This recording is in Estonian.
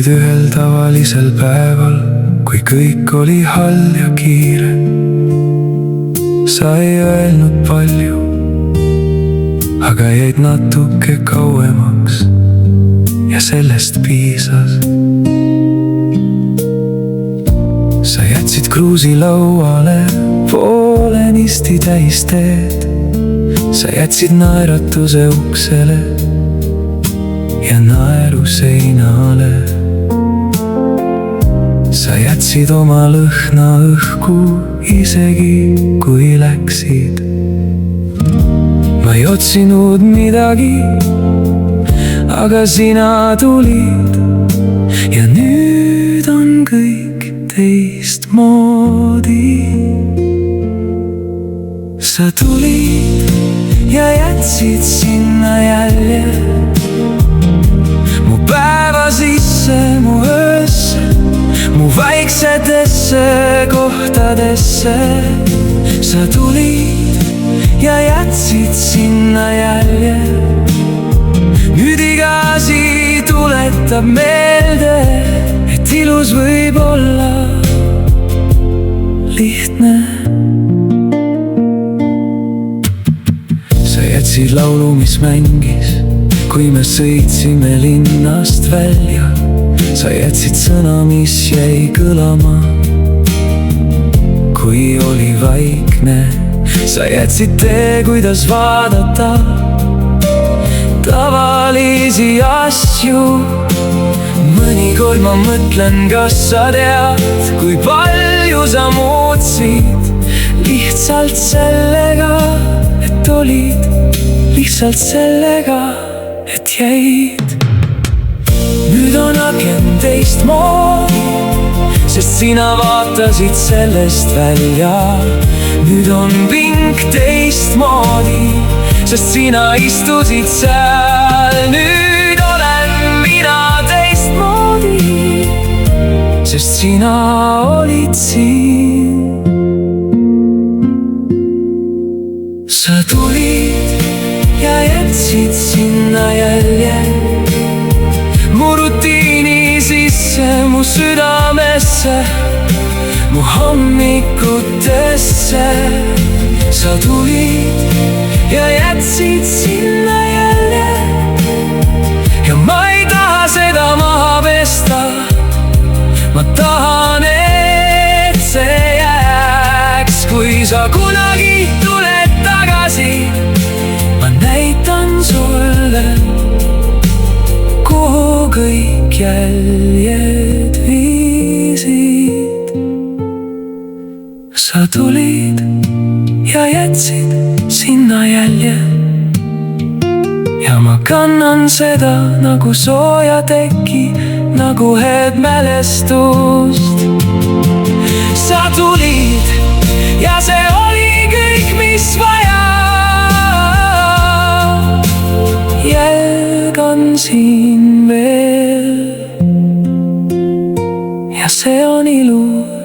kuid ühel tavalisel päeval, kui kõik oli hall ja kiire, sa ei öelnud palju, aga jäid natuke kauemaks ja sellest piisas. sa jätsid kruusi lauale poolenisti täis teed, sa jätsid naeratuse uksele ja naeru seinale. sa jätsid oma lõhna õhku isegi kui läksid. ma ei otsinud midagi, aga sina tulid ja nüüd on kõik teistmoodi. sa tulid ja jätsid sinna jälje mu päeva sisse, mu öösse, mu vaiksetesse kohtadesse. sa tulid ja jätsid sinna jälje, nüüd iga asi tuletab meelde, et ilus võib olla lihtne. sa jätsid laulu, mis mängis, kui me sõitsime linnast välja. sa jätsid sõna, mis jäi kõlama, kui oli vaikne. sa jätsid tee, kuidas vaadata tavalisi asju. mõnikord ma mõtlen, kas sa tead, kui palju sa muutsid lihtsalt sellega, et olid, lihtsalt sellega, et jäid. nüüd on aken teistmoodi, sest sina vaatasid sellest välja. nüüd on pink teistmoodi, sest sina istusid seal. nüüd olen mina teistmoodi, sest sina olid siin. sa tulid ja jätsid sinna jälje mu rutiini sisse, mu südamesse, mu hommikutesse. sa tulid ja jätsid sinna jälje ja ma ei taha seda maha pesta. ma tahan, et see jääks, kui sa kunagi tuled tagasi. ma näitan sulle, kuhu kõik jäljed viisid. sa tulid ja jätsid sinna jälje ja ma kannan seda nagu sooja teki, nagu head mälestust. sa tulid ja see oli kõik, mis vaja. jälg on siin veel ja see on ilus.